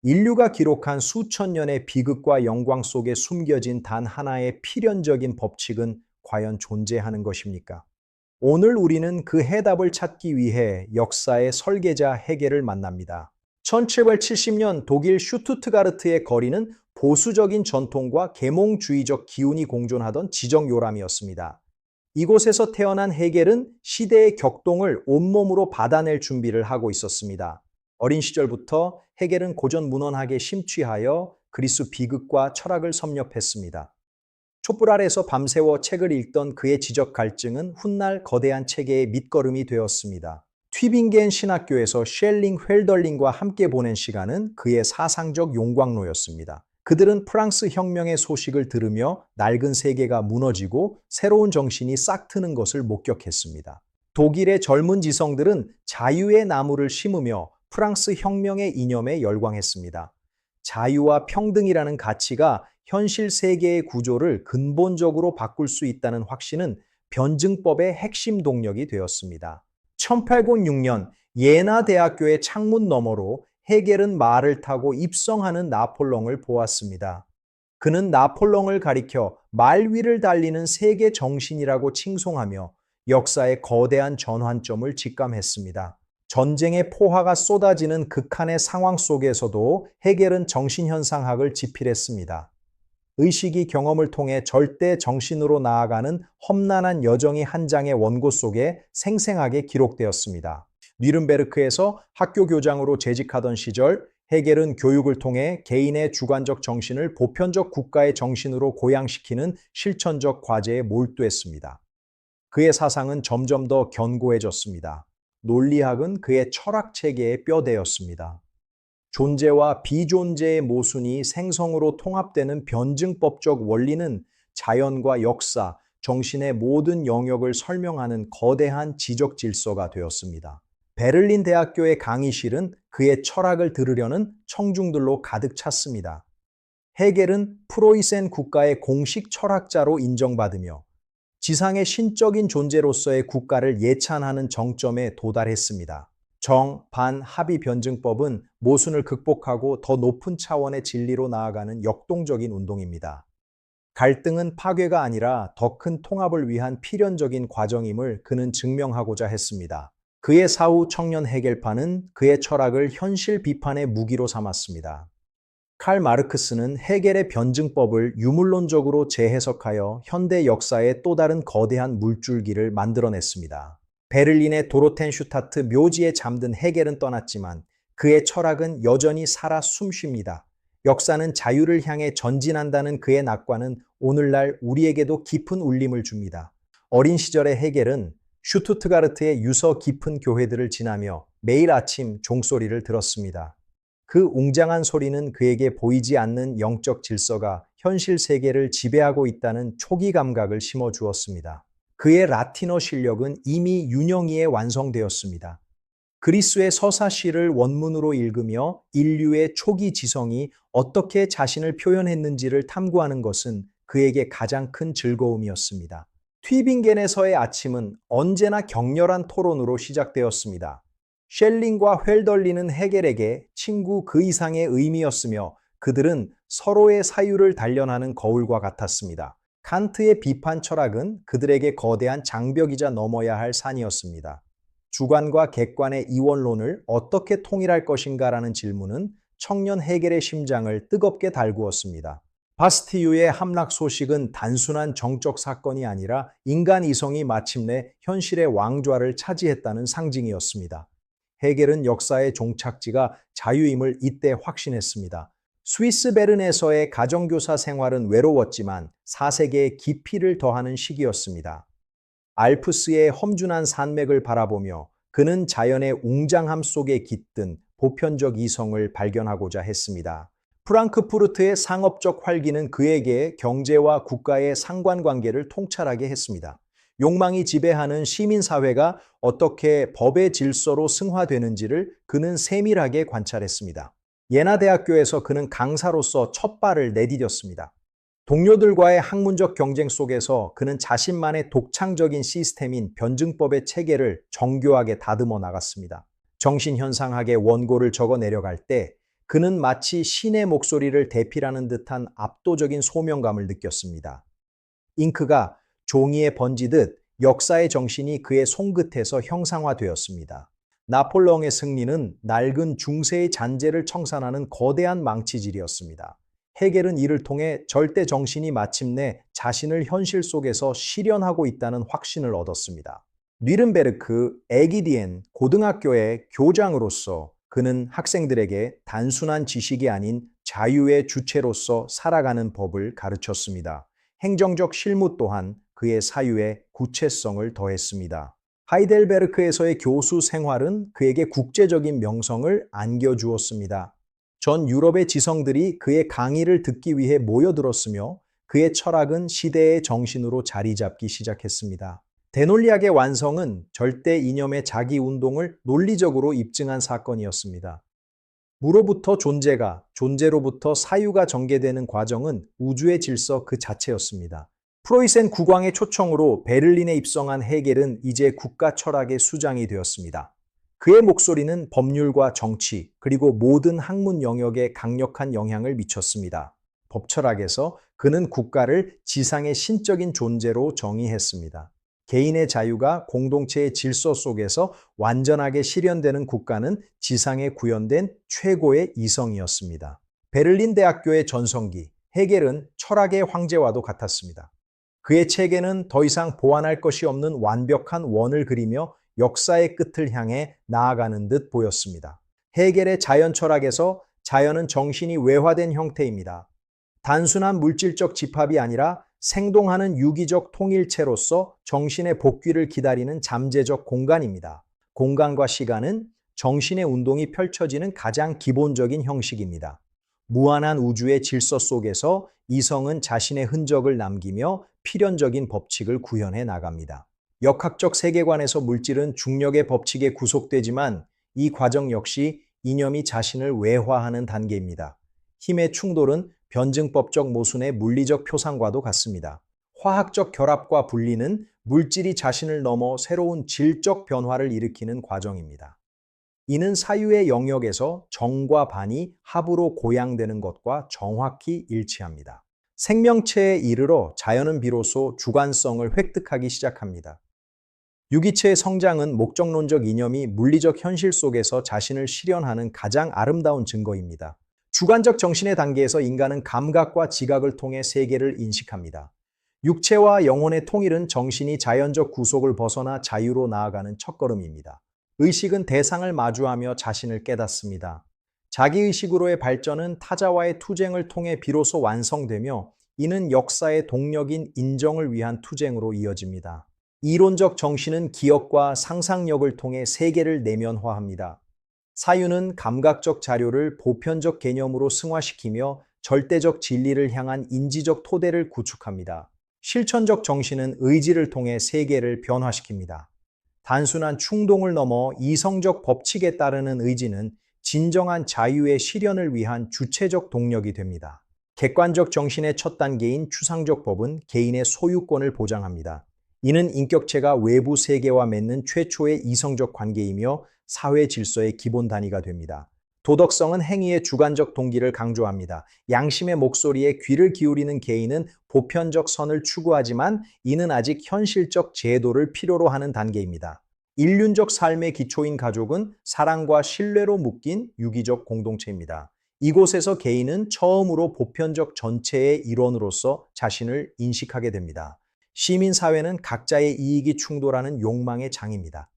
인류가 기록한 수천 년의 비극과 영광 속에 숨겨진 단 하나의 필연적인 법칙은 과연 존재하는 것입니까? 오늘 우리는 그 해답을 찾기 위해 역사의 설계자 헤겔을 만납니다. 1770년 독일 슈투트가르트의 거리는 보수적인 전통과 계몽주의적 기운이 공존하던 지적 요람이었습니다. 이곳에서 태어난 헤겔은 시대의 격동을 온몸으로 받아낼 준비를 하고 있었습니다. 어린 시절부터 헤겔은 고전 문헌학에 심취하여 그리스 비극과 철학을 섭렵했습니다. 촛불 아래서 밤새워 책을 읽던 그의 지적 갈증은 훗날 거대한 체계의 밑거름이 되었습니다. 튜빙겐 신학교에서 셸링, 헬덜링과 함께 보낸 시간은 그의 사상적 용광로였습니다. 그들은 프랑스 혁명의 소식을 들으며 낡은 세계가 무너지고 새로운 정신이 싹 트는 것을 목격했습니다. 독일의 젊은 지성들은 자유의 나무를 심으며 프랑스 혁명의 이념에 열광했습니다. 자유와 평등이라는 가치가 현실 세계의 구조를 근본적으로 바꿀 수 있다는 확신은 변증법의 핵심 동력이 되었습니다. 1806년 예나 대학교의 창문 너머로 헤겔은 말을 타고 입성하는 나폴롱을 보았습니다. 그는 나폴롱을 가리켜 말 위를 달리는 세계 정신이라고 칭송하며 역사의 거대한 전환점을 직감했습니다. 전쟁의 포화가 쏟아지는 극한의 상황 속에서도 헤겔은 정신현상학을 집필했습니다. 의식이 경험을 통해 절대 정신으로 나아가는 험난한 여정이 한 장의 원고 속에 생생하게 기록되었습니다. 뉘른베르크에서 학교 교장으로 재직하던 시절 헤겔은 교육을 통해 개인의 주관적 정신을 보편적 국가의 정신으로 고양시키는 실천적 과제에 몰두했습니다. 그의 사상은 점점 더 견고해졌습니다. 논리학은 그의 철학 체계의 뼈대였습니다. 존재와 비존재의 모순이 생성으로 통합되는 변증법적 원리는 자연과 역사, 정신의 모든 영역을 설명하는 거대한 지적 질서가 되었습니다. 베를린 대학교의 강의실은 그의 철학을 들으려는 청중들로 가득 찼습니다. 헤겔은 프로이센 국가의 공식 철학자로 인정받으며 지상의 신적인 존재로서의 국가를 예찬하는 정점에 도달했습니다. 정, 반, 합의 변증법은 모순을 극복하고 더 높은 차원의 진리로 나아가는 역동적인 운동입니다. 갈등은 파괴가 아니라 더 큰 통합을 위한 필연적인 과정임을 그는 증명하고자 했습니다. 그의 사후 청년 헤겔파는 그의 철학을 현실 비판의 무기로 삼았습니다. 칼 마르크스는 헤겔의 변증법을 유물론적으로 재해석하여 현대 역사의 또 다른 거대한 물줄기를 만들어냈습니다. 베를린의 도로텐슈타트 묘지에 잠든 헤겔은 떠났지만 그의 철학은 여전히 살아 숨쉽니다. 역사는 자유를 향해 전진한다는 그의 낙관은 오늘날 우리에게도 깊은 울림을 줍니다. 어린 시절의 헤겔은 슈투트가르트의 유서 깊은 교회들을 지나며 매일 아침 종소리를 들었습니다. 그 웅장한 소리는 그에게 보이지 않는 영적 질서가 현실 세계를 지배하고 있다는 초기 감각을 심어주었습니다. 그의 라틴어 실력은 이미 윤영이에 완성되었습니다. 그리스의 서사시를 원문으로 읽으며 인류의 초기 지성이 어떻게 자신을 표현했는지를 탐구하는 것은 그에게 가장 큰 즐거움이었습니다. 튜빙겐에서의 아침은 언제나 격렬한 토론으로 시작되었습니다. 셸링과 헬덜리는 헤겔에게 친구 그 이상의 의미였으며 그들은 서로의 사유를 단련하는 거울과 같았습니다. 칸트의 비판 철학은 그들에게 거대한 장벽이자 넘어야 할 산이었습니다. 주관과 객관의 이원론을 어떻게 통일할 것인가라는 질문은 청년 헤겔의 심장을 뜨겁게 달구었습니다. 바스티유의 함락 소식은 단순한 정적 사건이 아니라 인간 이성이 마침내 현실의 왕좌를 차지했다는 상징이었습니다. 헤겔은 역사의 종착지가 자유임을 이때 확신했습니다. 스위스 베른에서의 가정교사 생활은 외로웠지만 사색에 깊이를 더하는 시기였습니다. 알프스의 험준한 산맥을 바라보며 그는 자연의 웅장함 속에 깃든 보편적 이성을 발견하고자 했습니다. 프랑크푸르트의 상업적 활기는 그에게 경제와 국가의 상관관계를 통찰하게 했습니다. 욕망이 지배하는 시민사회가 어떻게 법의 질서로 승화되는지를 그는 세밀하게 관찰했습니다. 예나 대학교에서 그는 강사로서 첫 발을 내디뎠습니다. 동료들과의 학문적 경쟁 속에서 그는 자신만의 독창적인 시스템인 변증법의 체계를 정교하게 다듬어 나갔습니다. 정신현상학의 원고를 적어 내려갈 때 그는 마치 신의 목소리를 대필하는 듯한 압도적인 소명감을 느꼈습니다. 잉크가 종이에 번지듯 역사의 정신이 그의 손끝에서 형상화되었습니다. 나폴레옹의 승리는 낡은 중세의 잔재를 청산하는 거대한 망치질이었습니다. 헤겔은 이를 통해 절대 정신이 마침내 자신을 현실 속에서 실현하고 있다는 확신을 얻었습니다. 뉘른베르크 에기디엔 고등학교의 교장으로서 그는 학생들에게 단순한 지식이 아닌 자유의 주체로서 살아가는 법을 가르쳤습니다. 행정적 실무 또한 그의 사유에 구체성을 더했습니다. 하이델베르크에서의 교수 생활은 그에게 국제적인 명성을 안겨주었습니다. 전 유럽의 지성들이 그의 강의를 듣기 위해 모여들었으며 그의 철학은 시대의 정신으로 자리 잡기 시작했습니다. 대논리학의 완성은 절대 이념의 자기 운동을 논리적으로 입증한 사건이었습니다. 무로부터 존재가, 존재로부터 사유가 전개되는 과정은 우주의 질서 그 자체였습니다. 프로이센 국왕의 초청으로 베를린에 입성한 헤겔은 이제 국가 철학의 수장이 되었습니다. 그의 목소리는 법률과 정치, 그리고 모든 학문 영역에 강력한 영향을 미쳤습니다. 법철학에서 그는 국가를 지상의 신적인 존재로 정의했습니다. 개인의 자유가 공동체의 질서 속에서 완전하게 실현되는 국가는 지상에 구현된 최고의 이성이었습니다. 베를린 대학교의 전성기, 헤겔은 철학의 황제와도 같았습니다. 그의 책에는 더 이상 보완할 것이 없는 완벽한 원을 그리며 역사의 끝을 향해 나아가는 듯 보였습니다. 헤겔의 자연 철학에서 자연은 정신이 외화된 형태입니다. 단순한 물질적 집합이 아니라 생동하는 유기적 통일체로서 정신의 복귀를 기다리는 잠재적 공간입니다. 공간과 시간은 정신의 운동이 펼쳐지는 가장 기본적인 형식입니다. 무한한 우주의 질서 속에서 이성은 자신의 흔적을 남기며 필연적인 법칙을 구현해 나갑니다. 역학적 세계관에서 물질은 중력의 법칙에 구속되지만 이 과정 역시 이념이 자신을 외화하는 단계입니다. 힘의 충돌은 변증법적 모순의 물리적 표상과도 같습니다. 화학적 결합과 분리는 물질이 자신을 넘어 새로운 질적 변화를 일으키는 과정입니다. 이는 사유의 영역에서 정과 반이 합으로 고양되는 것과 정확히 일치합니다. 생명체에 이르러 자연은 비로소 주관성을 획득하기 시작합니다. 유기체의 성장은 목적론적 이념이 물리적 현실 속에서 자신을 실현하는 가장 아름다운 증거입니다. 주관적 정신의 단계에서 인간은 감각과 지각을 통해 세계를 인식합니다. 육체와 영혼의 통일은 정신이 자연적 구속을 벗어나 자유로 나아가는 첫걸음입니다. 의식은 대상을 마주하며 자신을 깨닫습니다. 자기의식으로의 발전은 타자와의 투쟁을 통해 비로소 완성되며 이는 역사의 동력인 인정을 위한 투쟁으로 이어집니다. 이론적 정신은 기억과 상상력을 통해 세계를 내면화합니다. 사유는 감각적 자료를 보편적 개념으로 승화시키며 절대적 진리를 향한 인지적 토대를 구축합니다. 실천적 정신은 의지를 통해 세계를 변화시킵니다. 단순한 충동을 넘어 이성적 법칙에 따르는 의지는 진정한 자유의 실현을 위한 주체적 동력이 됩니다. 객관적 정신의 첫 단계인 추상적 법은 개인의 소유권을 보장합니다. 이는 인격체가 외부 세계와 맺는 최초의 이성적 관계이며 사회 질서의 기본 단위가 됩니다. 도덕성은 행위의 주관적 동기를 강조합니다. 양심의 목소리에 귀를 기울이는 개인은 보편적 선을 추구하지만 이는 아직 현실적 제도를 필요로 하는 단계입니다. 인륜적 삶의 기초인 가족은 사랑과 신뢰로 묶인 유기적 공동체입니다. 이곳에서 개인은 처음으로 보편적 전체의 일원으로서 자신을 인식하게 됩니다. 시민사회는 각자의 이익이 충돌하는 욕망의 장입니다.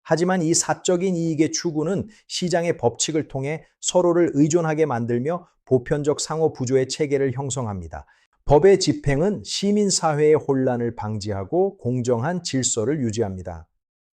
하지만 이 사적인 이익의 추구는 시장의 법칙을 통해 서로를 의존하게 만들며 보편적 상호 부조의 체계를 형성합니다. 법의 집행은 시민사회의 혼란을 방지하고 공정한 질서를 유지합니다.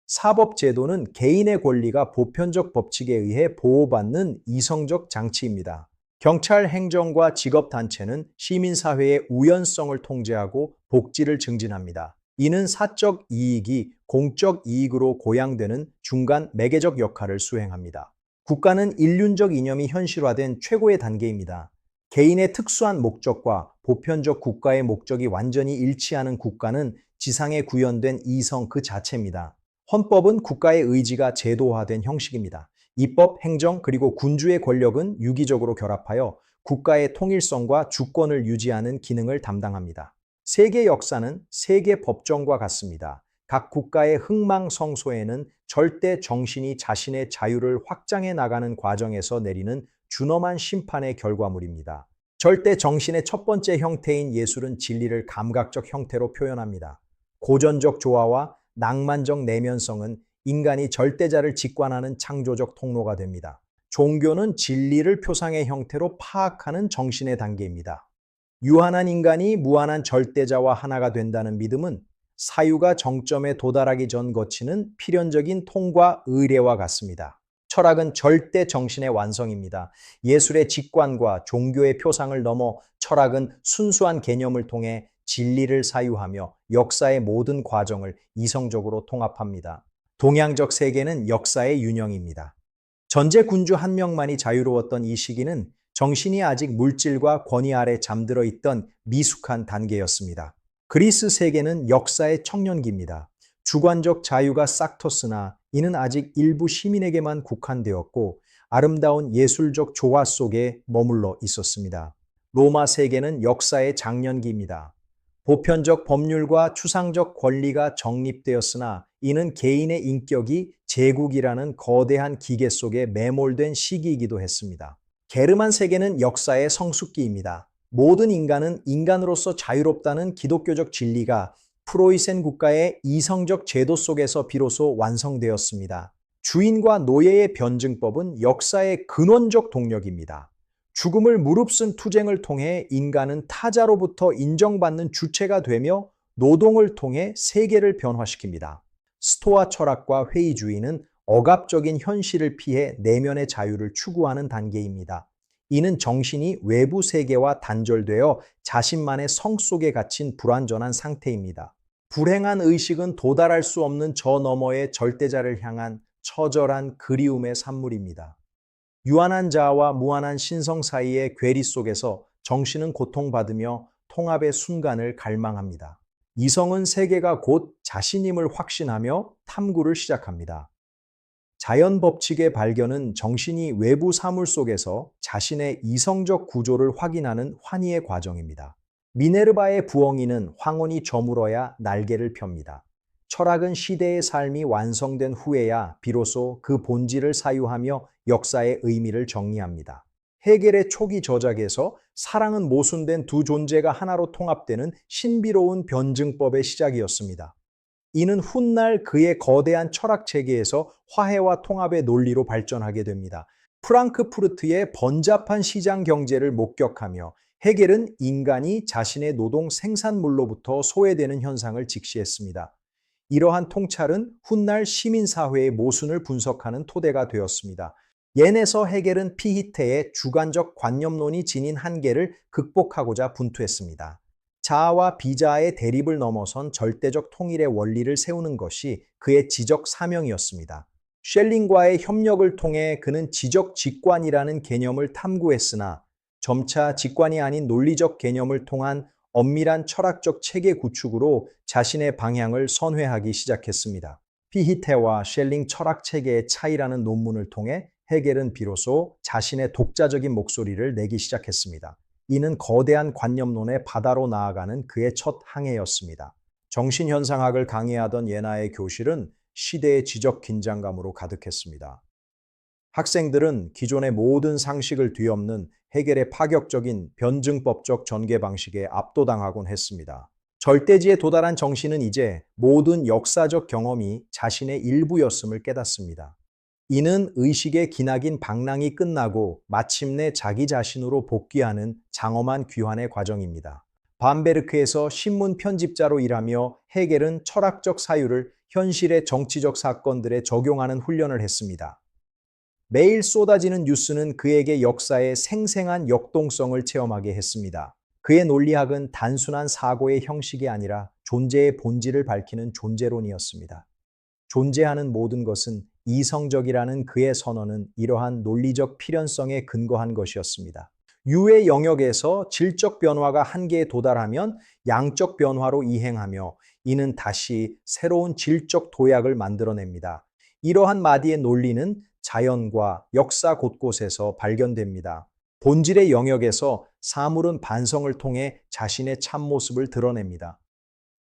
사법제도는 개인의 권리가 보편적 법칙에 의해 보호받는 이성적 장치입니다. 경찰, 행정과 직업단체는 시민사회의 우연성을 통제하고 복지를 증진합니다. 이는 사적 이익이 공적 이익으로 고양되는 중간 매개적 역할을 수행합니다. 국가는 인륜적 이념이 현실화된 최고의 단계입니다. 개인의 특수한 목적과 보편적 국가의 목적이 완전히 일치하는 국가는 지상에 구현된 이성 그 자체입니다. 헌법은 국가의 의지가 제도화된 형식입니다. 입법, 행정, 그리고 군주의 권력은 유기적으로 결합하여 국가의 통일성과 주권을 유지하는 기능을 담당합니다. 세계 역사는 세계 법정과 같습니다. 각 국가의 흥망성쇠에는 절대 정신이 자신의 자유를 확장해 나가는 과정에서 내리는 준엄한 심판의 결과물입니다. 절대 정신의 첫 번째 형태인 예술은 진리를 감각적 형태로 표현합니다. 고전적 조화와 낭만적 내면성은 인간이 절대자를 직관하는 창조적 통로가 됩니다. 종교는 진리를 표상의 형태로 파악하는 정신의 단계입니다. 유한한 인간이 무한한 절대자와 하나가 된다는 믿음은 사유가 정점에 도달하기 전 거치는 필연적인 통과 의례와 같습니다. 철학은 절대 정신의 완성입니다. 예술의 직관과 종교의 표상을 넘어 철학은 순수한 개념을 통해 진리를 사유하며 역사의 모든 과정을 이성적으로 통합합니다. 동양적 세계는 역사의 윤영입니다. 전제 군주 한 명만이 자유로웠던 이 시기는 정신이 아직 물질과 권위 아래 잠들어 있던 미숙한 단계였습니다. 그리스 세계는 역사의 청년기입니다. 주관적 자유가 싹 텄으나 이는 아직 일부 시민에게만 국한되었고 아름다운 예술적 조화 속에 머물러 있었습니다. 로마 세계는 역사의 장년기입니다. 보편적 법률과 추상적 권리가 정립되었으나 이는 개인의 인격이 제국이라는 거대한 기계 속에 매몰된 시기이기도 했습니다. 게르만 세계는 역사의 성숙기입니다. 모든 인간은 인간으로서 자유롭다는 기독교적 진리가 프로이센 국가의 이성적 제도 속에서 비로소 완성되었습니다. 주인과 노예의 변증법은 역사의 근원적 동력입니다. 죽음을 무릅쓴 투쟁을 통해 인간은 타자로부터 인정받는 주체가 되며 노동을 통해 세계를 변화시킵니다. 스토아 철학과 회의주의는 억압적인 현실을 피해 내면의 자유를 추구하는 단계입니다. 이는 정신이 외부 세계와 단절되어 자신만의 성 속에 갇힌 불완전한 상태입니다. 불행한 의식은 도달할 수 없는 저 너머의 절대자를 향한 처절한 그리움의 산물입니다. 유한한 자아와 무한한 신성 사이의 괴리 속에서 정신은 고통받으며 통합의 순간을 갈망합니다. 이성은 세계가 곧 자신임을 확신하며 탐구를 시작합니다. 자연 법칙의 발견은 정신이 외부 사물 속에서 자신의 이성적 구조를 확인하는 환희의 과정입니다. 미네르바의 부엉이는 황혼이 저물어야 날개를 펴니다. 철학은 시대의 삶이 완성된 후에야 비로소 그 본질을 사유하며 역사의 의미를 정리합니다. 헤겔의 초기 저작에서 사랑은 모순된 두 존재가 하나로 통합되는 신비로운 변증법의 시작이었습니다. 이는 훗날 그의 거대한 철학 체계에서 화해와 통합의 논리로 발전하게 됩니다. 프랑크푸르트의 번잡한 시장 경제를 목격하며 헤겔은 인간이 자신의 노동 생산물로부터 소외되는 현상을 직시했습니다. 이러한 통찰은 훗날 시민사회의 모순을 분석하는 토대가 되었습니다. 옌에서 헤겔은 피히테의 주관적 관념론이 지닌 한계를 극복하고자 분투했습니다. 자아와 비자아의 대립을 넘어선 절대적 통일의 원리를 세우는 것이 그의 지적 사명이었습니다. 셸링과의 협력을 통해 그는 지적 직관이라는 개념을 탐구했으나 점차 직관이 아닌 논리적 개념을 통한 엄밀한 철학적 체계 구축으로 자신의 방향을 선회하기 시작했습니다. 피히테와 셸링 철학 체계의 차이라는 논문을 통해 헤겔은 비로소 자신의 독자적인 목소리를 내기 시작했습니다. 이는 거대한 관념론의 바다로 나아가는 그의 첫 항해였습니다. 정신현상학을 강의하던 예나의 교실은 시대의 지적 긴장감으로 가득했습니다. 학생들은 기존의 모든 상식을 뒤엎는 헤겔의 파격적인 변증법적 전개 방식에 압도당하곤 했습니다. 절대지에 도달한 정신은 이제 모든 역사적 경험이 자신의 일부였음을 깨닫습니다. 이는 의식의 기나긴 방랑이 끝나고 마침내 자기 자신으로 복귀하는 장엄한 귀환의 과정입니다. 밤베르크에서 신문 편집자로 일하며 헤겔은 철학적 사유를 현실의 정치적 사건들에 적용하는 훈련을 했습니다. 매일 쏟아지는 뉴스는 그에게 역사의 생생한 역동성을 체험하게 했습니다. 그의 논리학은 단순한 사고의 형식이 아니라 존재의 본질을 밝히는 존재론이었습니다. 존재하는 모든 것은 이성적이라는 그의 선언은 이러한 논리적 필연성에 근거한 것이었습니다. 유의 영역에서 질적 변화가 한계에 도달하면 양적 변화로 이행하며 이는 다시 새로운 질적 도약을 만들어냅니다. 이러한 마디의 논리는 자연과 역사 곳곳에서 발견됩니다. 본질의 영역에서 사물은 반성을 통해 자신의 참모습을 드러냅니다.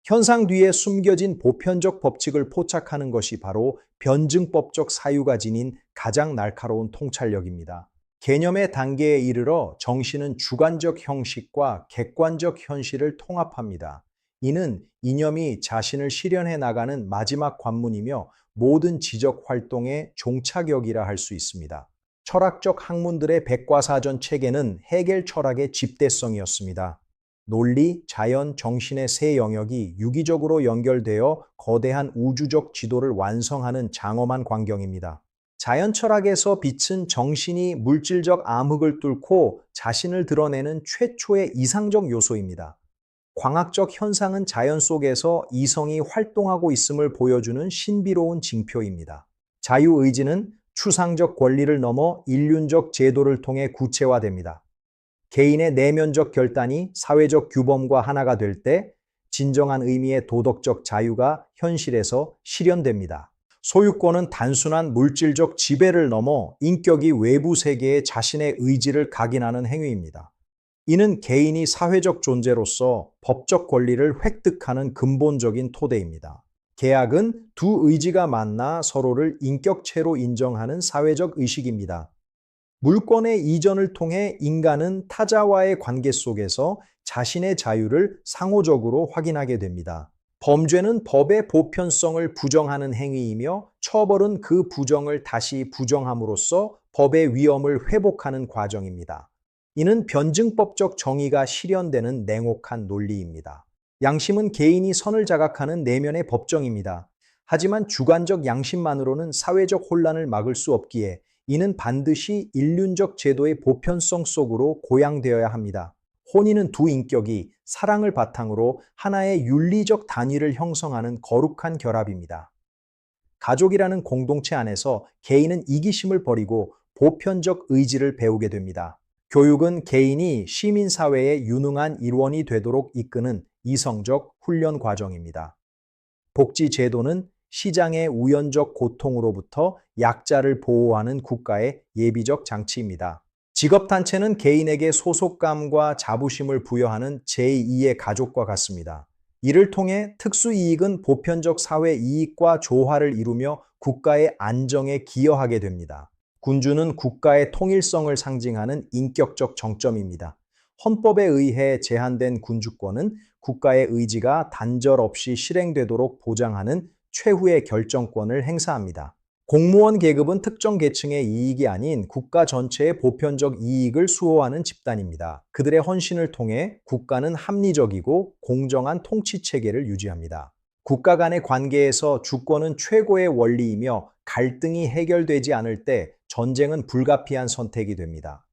현상 뒤에 숨겨진 보편적 법칙을 포착하는 것이 바로 변증법적 사유가 지닌 가장 날카로운 통찰력입니다. 개념의 단계에 이르러 정신은 주관적 형식과 객관적 현실을 통합합니다. 이는 이념이 자신을 실현해 나가는 마지막 관문이며 모든 지적 활동의 종착역이라 할 수 있습니다. 철학적 학문들의 백과사전 체계는 해겔 철학의 집대성이었습니다. 논리, 자연, 정신의 세 영역이 유기적으로 연결되어 거대한 우주적 지도를 완성하는 장엄한 광경입니다. 자연 철학에서 빛은 정신이 물질적 암흑을 뚫고 자신을 드러내는 최초의 이상적 요소입니다. 광학적 현상은 자연 속에서 이성이 활동하고 있음을 보여주는 신비로운 징표입니다. 자유의지는 추상적 권리를 넘어 인륜적 제도를 통해 구체화됩니다. 개인의 내면적 결단이 사회적 규범과 하나가 될 때 진정한 의미의 도덕적 자유가 현실에서 실현됩니다. 소유권은 단순한 물질적 지배를 넘어 인격이 외부 세계에 자신의 의지를 각인하는 행위입니다. 이는 개인이 사회적 존재로서 법적 권리를 획득하는 근본적인 토대입니다. 계약은 두 의지가 만나 서로를 인격체로 인정하는 사회적 의식입니다. 물권의 이전을 통해 인간은 타자와의 관계 속에서 자신의 자유를 상호적으로 확인하게 됩니다. 범죄는 법의 보편성을 부정하는 행위이며 처벌은 그 부정을 다시 부정함으로써 법의 위엄을 회복하는 과정입니다. 이는 변증법적 정의가 실현되는 냉혹한 논리입니다. 양심은 개인이 선을 자각하는 내면의 법정입니다. 하지만 주관적 양심만으로는 사회적 혼란을 막을 수 없기에 이는 반드시 인륜적 제도의 보편성 속으로 고양되어야 합니다. 혼인은 두 인격이 사랑을 바탕으로 하나의 윤리적 단위를 형성하는 거룩한 결합입니다. 가족이라는 공동체 안에서 개인은 이기심을 버리고 보편적 의지를 배우게 됩니다. 교육은 개인이 시민사회의 유능한 일원이 되도록 이끄는 이성적 훈련 과정입니다. 복지제도는 시장의 우연적 고통으로부터 약자를 보호하는 국가의 예비적 장치입니다. 직업단체는 개인에게 소속감과 자부심을 부여하는 제2의 가족과 같습니다. 이를 통해 특수이익은 보편적 사회 이익과 조화를 이루며 국가의 안정에 기여하게 됩니다. 군주는 국가의 통일성을 상징하는 인격적 정점입니다. 헌법에 의해 제한된 군주권은 국가의 의지가 단절 없이 실행되도록 보장하는 최후의 결정권을 행사합니다. 공무원 계급은 특정 계층의 이익이 아닌 국가 전체의 보편적 이익을 수호하는 집단입니다. 그들의 헌신을 통해 국가는 합리적이고 공정한 통치 체계를 유지합니다. 국가 간의 관계에서 주권은 최고의 원리이며 갈등이 해결되지 않을 때 전쟁은 불가피한 선택이 됩니다.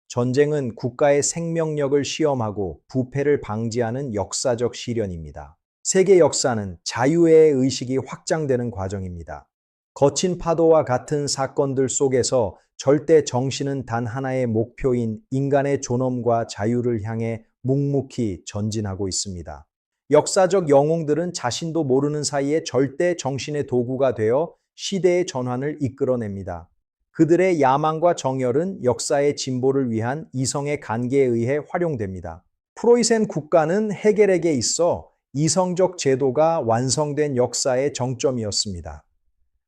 전쟁은 국가의 생명력을 시험하고 부패를 방지하는 역사적 시련입니다. 세계 역사는 자유의 의식이 확장되는 과정입니다. 거친 파도와 같은 사건들 속에서 절대 정신은 단 하나의 목표인 인간의 존엄과 자유를 향해 묵묵히 전진하고 있습니다. 역사적 영웅들은 자신도 모르는 사이에 절대 정신의 도구가 되어 시대의 전환을 이끌어냅니다. 그들의 야망과 정열은 역사의 진보를 위한 이성의 간계에 의해 활용됩니다. 프로이센 국가는 해겔에게 있어 이성적 제도가 완성된 역사의 정점이었습니다.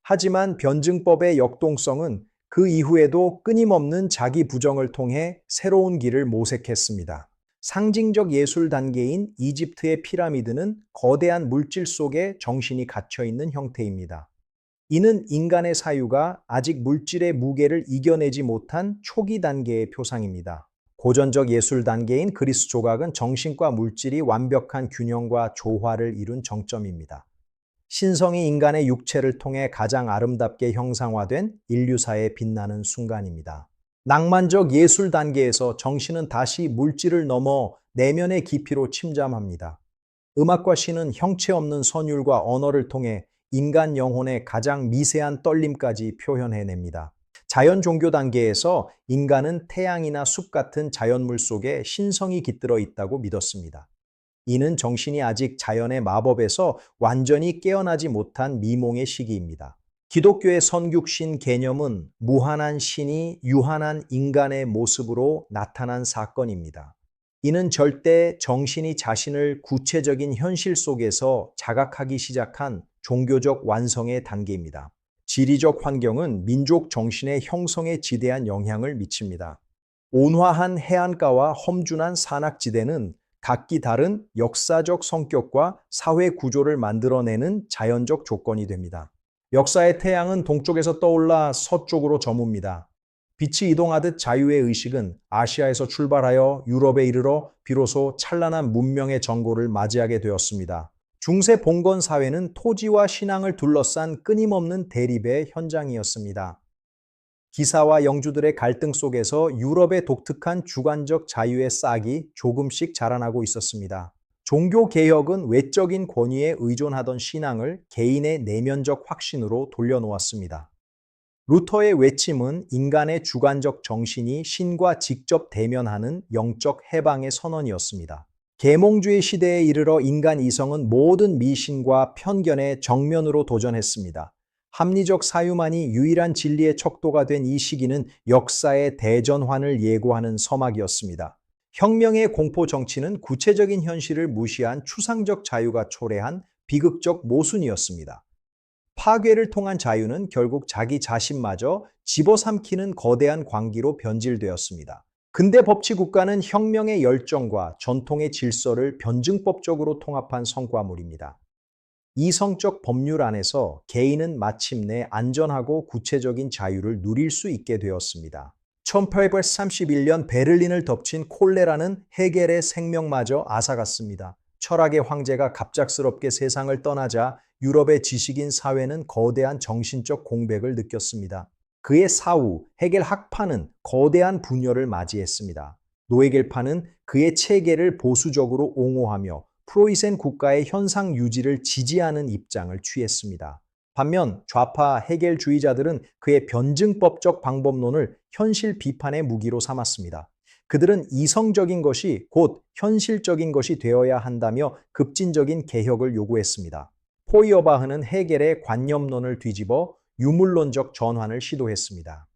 하지만 변증법의 역동성은 그 이후에도 끊임없는 자기 부정을 통해 새로운 길을 모색했습니다. 상징적 예술 단계인 이집트의 피라미드는 거대한 물질 속에 정신이 갇혀 있는 형태입니다. 이는 인간의 사유가 아직 물질의 무게를 이겨내지 못한 초기 단계의 표상입니다. 고전적 예술 단계인 그리스 조각은 정신과 물질이 완벽한 균형과 조화를 이룬 정점입니다. 신성이 인간의 육체를 통해 가장 아름답게 형상화된 인류사에 빛나는 순간입니다. 낭만적 예술 단계에서 정신은 다시 물질을 넘어 내면의 깊이로 침잠합니다. 음악과 시는 형체 없는 선율과 언어를 통해 인간 영혼의 가장 미세한 떨림까지 표현해냅니다. 자연 종교 단계에서 인간은 태양이나 숲 같은 자연물 속에 신성이 깃들어 있다고 믿었습니다. 이는 정신이 아직 자연의 마법에서 완전히 깨어나지 못한 미몽의 시기입니다. 기독교의 선육신 개념은 무한한 신이 유한한 인간의 모습으로 나타난 사건입니다. 이는 절대 정신이 자신을 구체적인 현실 속에서 자각하기 시작한 종교적 완성의 단계입니다. 지리적 환경은 민족 정신의 형성에 지대한 영향을 미칩니다. 온화한 해안가와 험준한 산악지대는 각기 다른 역사적 성격과 사회 구조를 만들어내는 자연적 조건이 됩니다. 역사의 태양은 동쪽에서 떠올라 서쪽으로 저뭅니다. 빛이 이동하듯 자유의 의식은 아시아에서 출발하여 유럽에 이르러 비로소 찬란한 문명의 전고를 맞이하게 되었습니다. 중세 봉건 사회는 토지와 신앙을 둘러싼 끊임없는 대립의 현장이었습니다. 기사와 영주들의 갈등 속에서 유럽의 독특한 주관적 자유의 싹이 조금씩 자라나고 있었습니다. 종교 개혁은 외적인 권위에 의존하던 신앙을 개인의 내면적 확신으로 돌려놓았습니다. 루터의 외침은 인간의 주관적 정신이 신과 직접 대면하는 영적 해방의 선언이었습니다. 계몽주의 시대에 이르러 인간 이성은 모든 미신과 편견에 정면으로 도전했습니다. 합리적 사유만이 유일한 진리의 척도가 된 이 시기는 역사의 대전환을 예고하는 서막이었습니다. 혁명의 공포 정치는 구체적인 현실을 무시한 추상적 자유가 초래한 비극적 모순이었습니다. 파괴를 통한 자유는 결국 자기 자신마저 집어삼키는 거대한 광기로 변질되었습니다. 근대 법치 국가는 혁명의 열정과 전통의 질서를 변증법적으로 통합한 성과물입니다. 이성적 법률 안에서 개인은 마침내 안전하고 구체적인 자유를 누릴 수 있게 되었습니다. 1831년 베를린을 덮친 콜레라는 헤겔의 생명마저 앗아갔습니다. 철학의 황제가 갑작스럽게 세상을 떠나자 유럽의 지식인 사회는 거대한 정신적 공백을 느꼈습니다. 그의 사후 헤겔 학파는 거대한 분열을 맞이했습니다. 노헤겔파는 그의 체계를 보수적으로 옹호하며 프로이센 국가의 현상 유지를 지지하는 입장을 취했습니다. 반면 좌파 헤겔주의자들은 그의 변증법적 방법론을 현실 비판의 무기로 삼았습니다. 그들은 이성적인 것이 곧 현실적인 것이 되어야 한다며 급진적인 개혁을 요구했습니다. 포이어바흐는 헤겔의 관념론을 뒤집어 유물론적 전환을 시도했습니다.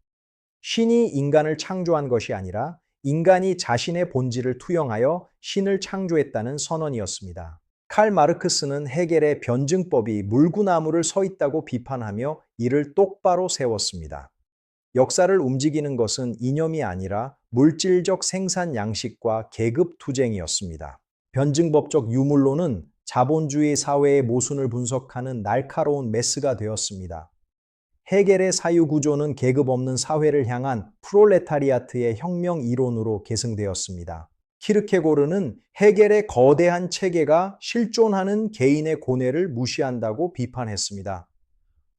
신이 인간을 창조한 것이 아니라 인간이 자신의 본질을 투영하여 신을 창조했다는 선언이었습니다. 칼 마르크스는 헤겔의 변증법이 물구나무를 서 있다고 비판하며 이를 똑바로 세웠습니다. 역사를 움직이는 것은 이념이 아니라 물질적 생산 양식과 계급 투쟁이었습니다. 변증법적 유물론은 자본주의 사회의 모순을 분석하는 날카로운 메스가 되었습니다. 헤겔의 사유구조는 계급 없는 사회를 향한 프롤레타리아트의 혁명 이론으로 계승되었습니다. 키르케고르는 헤겔의 거대한 체계가 실존하는 개인의 고뇌를 무시한다고 비판했습니다.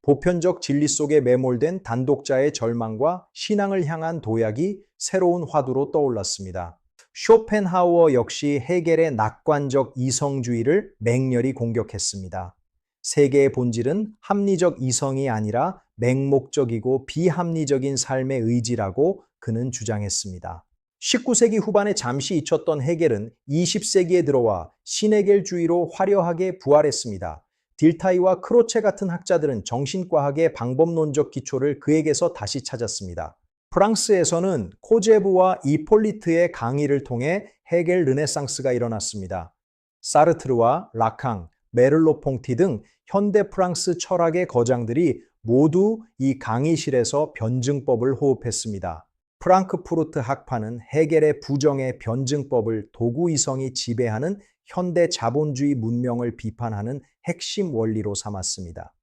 보편적 진리 속에 매몰된 단독자의 절망과 신앙을 향한 도약이 새로운 화두로 떠올랐습니다. 쇼펜하우어 역시 헤겔의 낙관적 이성주의를 맹렬히 공격했습니다. 세계의 본질은 합리적 이성이 아니라 맹목적이고 비합리적인 삶의 의지라고 그는 주장했습니다. 19세기 후반에 잠시 잊혔던 헤겔은 20세기에 들어와 신헤겔주의로 화려하게 부활했습니다. 딜타이와 크로체 같은 학자들은 정신과학의 방법론적 기초를 그에게서 다시 찾았습니다. 프랑스에서는 코제부와 이폴리트의 강의를 통해 헤겔 르네상스가 일어났습니다. 사르트르와 라캉, 메를로퐁티 등 현대 프랑스 철학의 거장들이 모두 이 강의실에서 변증법을 호흡했습니다. 프랑크푸르트 학파는 헤겔의 부정의 변증법을 도구이성이 지배하는 현대 자본주의 문명을 비판하는 핵심 원리로 삼았습니다.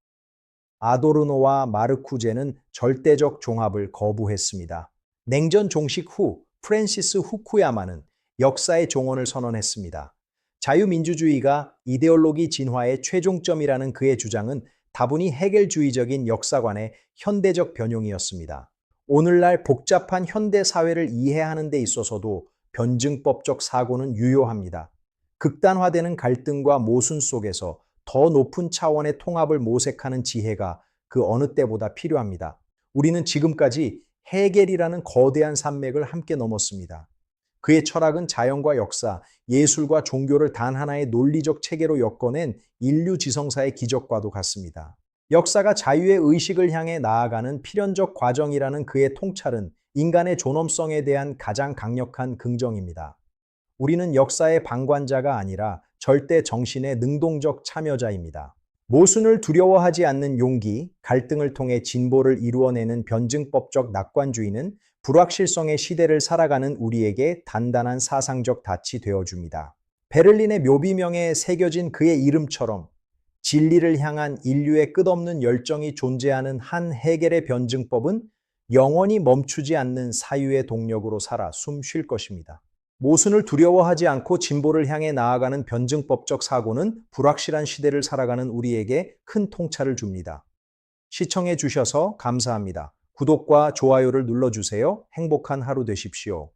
아도르노와 마르쿠제는 절대적 종합을 거부했습니다. 냉전 종식 후 프랜시스 후쿠야마는 역사의 종언을 선언했습니다. 자유민주주의가 이데올로기 진화의 최종점이라는 그의 주장은 다분히 헤겔주의적인 역사관의 현대적 변용이었습니다. 오늘날 복잡한 현대 사회를 이해하는 데 있어서도 변증법적 사고는 유효합니다. 극단화되는 갈등과 모순 속에서 더 높은 차원의 통합을 모색하는 지혜가 그 어느 때보다 필요합니다. 우리는 지금까지 헤겔이라는 거대한 산맥을 함께 넘었습니다. 그의 철학은 자연과 역사, 예술과 종교를 단 하나의 논리적 체계로 엮어낸 인류 지성사의 기적과도 같습니다. 역사가 자유의 의식을 향해 나아가는 필연적 과정이라는 그의 통찰은 인간의 존엄성에 대한 가장 강력한 긍정입니다. 우리는 역사의 방관자가 아니라 절대 정신의 능동적 참여자입니다. 모순을 두려워하지 않는 용기, 갈등을 통해 진보를 이루어내는 변증법적 낙관주의는 불확실성의 시대를 살아가는 우리에게 단단한 사상적 닻이 되어줍니다. 베를린의 묘비명에 새겨진 그의 이름처럼 진리를 향한 인류의 끝없는 열정이 존재하는 한 해겔의 변증법은 영원히 멈추지 않는 사유의 동력으로 살아 숨 쉴 것입니다. 모순을 두려워하지 않고 진보를 향해 나아가는 변증법적 사고는 불확실한 시대를 살아가는 우리에게 큰 통찰을 줍니다. 시청해 주셔서 감사합니다. 구독과 좋아요를 눌러주세요. 행복한 하루 되십시오.